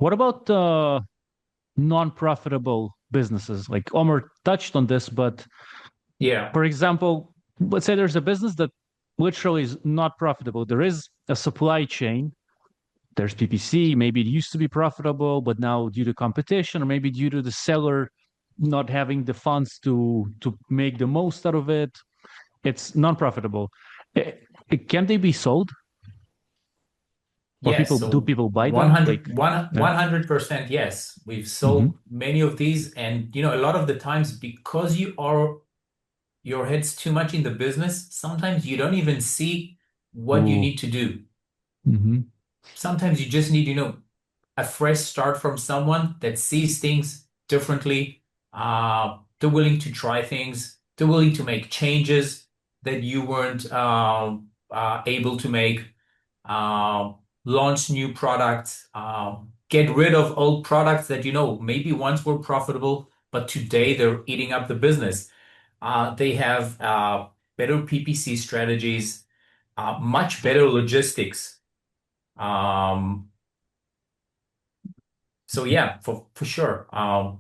What about non-profitable businesses? Like Omar touched on this, but Yeah. for example, let's say there's a business that literally is not profitable. There is a supply chain. There's PPC. Maybe it used to be profitable, but now due to competition, or maybe due to the seller not having the funds to make the most out of it, it's non-profitable. Eh, can they be sold? Or Yes. do So people buy them? Like, 100, yeah. 100% yes. We've Hmm. sold many of these. And, a lot of the times because your head's too much in the business, sometimes you don't even see what you Ooh. need to do. Hmm. Sometimes you just need, a fresh start from someone that sees things differently. They're willing to try things. They're willing to make changes that you weren't able to make. Uh, Launch new products. Get rid of old products that maybe once were profitable, but today they're eating up the business. They have better PPC strategies, much better logistics. Um, So yeah, for sure.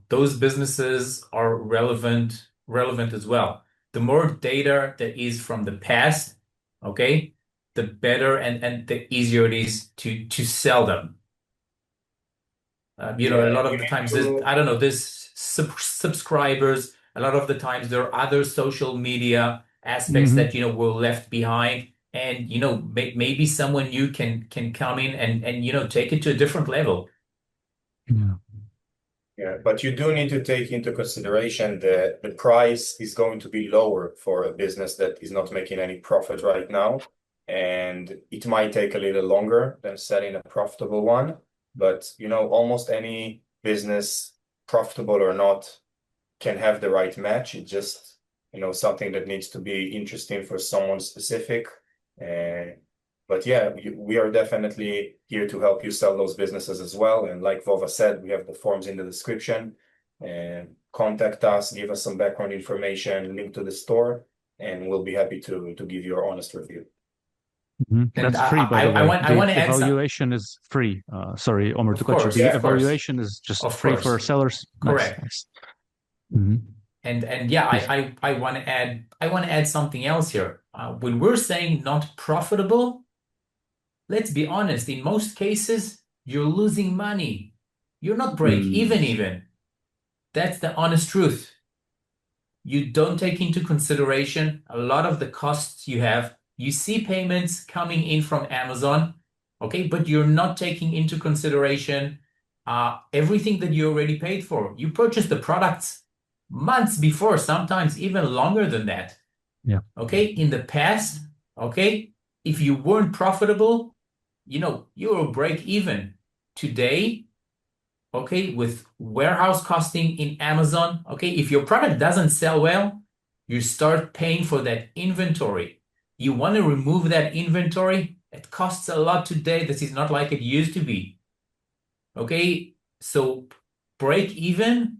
Those businesses are relevant as well. The more data that is from the past, okay, the better and the easier it is to sell them. A Yeah, lot and of you the need times to. I don't know, there's subscribers. A lot of the times there are other social media aspects Hmm. that were left behind, and maybe someone new can come in and take it to a different level. Yeah. Yeah, but you do need to take into consideration that the price is going to be lower for a business that is not making any profit right now. And it might take a little longer than selling a profitable one. But, almost any business, profitable or not, can have the right match. It's just, something that needs to be interesting for someone specific. And but yeah, we are definitely here to help you sell those businesses as well. And like Vova said, we have the forms in the description. And contact us, give us some background information, link to the store, and we'll be happy to give you our honest review. Hmm. And That's free, by the I way. want I The want to add some. evaluation is free. Sorry, Omar, to Of cut you. course, The of Yeah, course, evaluation is just of free for course. sellers. Nice, Correct. nice. Hmm. And yeah, Yes. I want to add something else here. When we're saying not profitable, let's be honest, in most cases, you're losing money. You're not break Mm. even. That's the honest truth. You don't take into consideration a lot of the costs you have. You see payments coming in from Amazon, okay, but you're not taking into consideration everything that you already paid for. You purchased the products months before, sometimes even longer than that. Yeah. Okay, in the past, okay, if you weren't profitable, you will break even. Today, okay, with warehouse costing in Amazon, okay, if your product doesn't sell well, you start paying for that inventory. You want to remove that inventory. It costs a lot today. This is not like it used to be. Okay, so break even,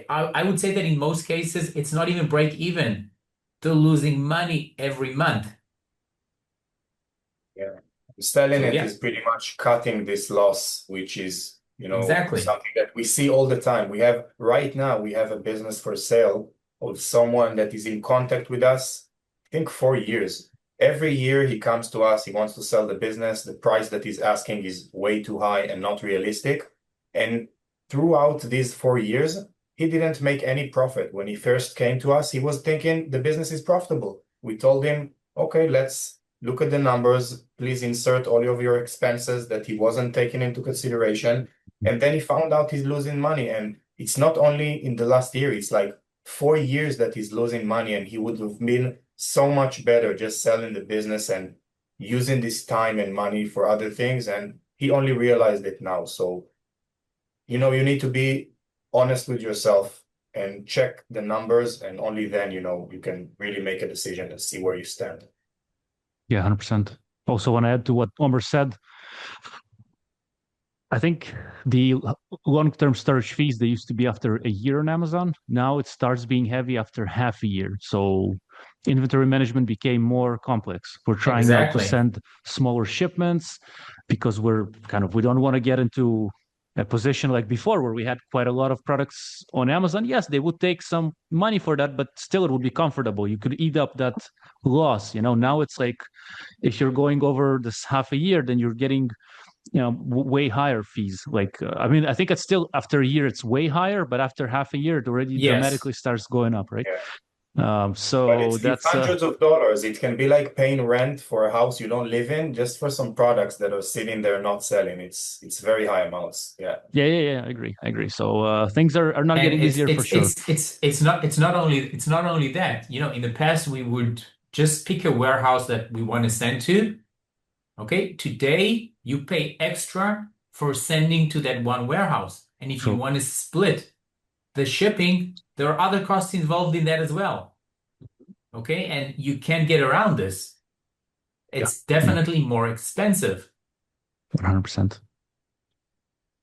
I would say that in most cases, it's not even break even. They're losing money every month. yeah. Selling So it yeah, is pretty much cutting this loss, which is, exactly. something that we see all the time. Right now, we have a business for sale of someone that is in contact with us, I think 4 years. Every year he comes to us, he wants to sell the business. The price that he's asking is way too high and not realistic. And throughout these 4 years, he didn't make any profit. When he first came to us, he was thinking the business is profitable. We told him, okay, let's look at the numbers. Please insert all of your expenses that he wasn't taking into consideration. And then he found out he's losing money. And it's not only in the last year, it's like 4 years that he's losing money. And he would have been so much better just selling the business and using this time and money for other things. And he only realized it now. So, you need to be honest with yourself and check the numbers. And only then, you can really make a decision and see where you stand. Yeah, 100%. Also, want to add to what Omar said. I think the long-term storage fees, they used to be after a year on Amazon. Now it starts being heavy after half a year. So inventory management became more complex. We're trying now to Exactly. send smaller shipments because we don't want to get into a position like before where we had quite a lot of products on Amazon, yes, they would take some money for that, but still it would be comfortable. You could eat up that loss. Now it's like if you're going over this half a year, then you're getting way higher fees. Like I mean, I think it's still after a year it's way higher, but after half a year it already Yes. dramatically starts going up, right? Yeah. So But it's that's hundreds of dollars. It can be like paying rent for a house you don't live in just for some products that are sitting there not selling. It's very high amounts. Yeah. yeah. I agree. So things are not And getting easier for sure. it's not only that. In the past we would just pick a warehouse that we want to send to. Okay, today you pay extra for sending to that one warehouse. And if you True. want to split the shipping, there are other costs involved in that as well. Okay, and you can't get around this. It's definitely more expensive. 100%.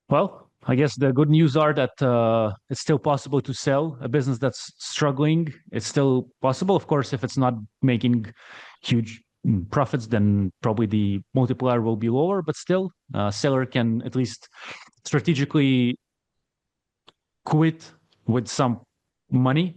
Well, I guess the good news are that it's still possible to sell a business that's struggling. It's still possible. Of course, if it's not making huge profits, then probably the multiplier will be lower, but still, seller can at least strategically quit with some money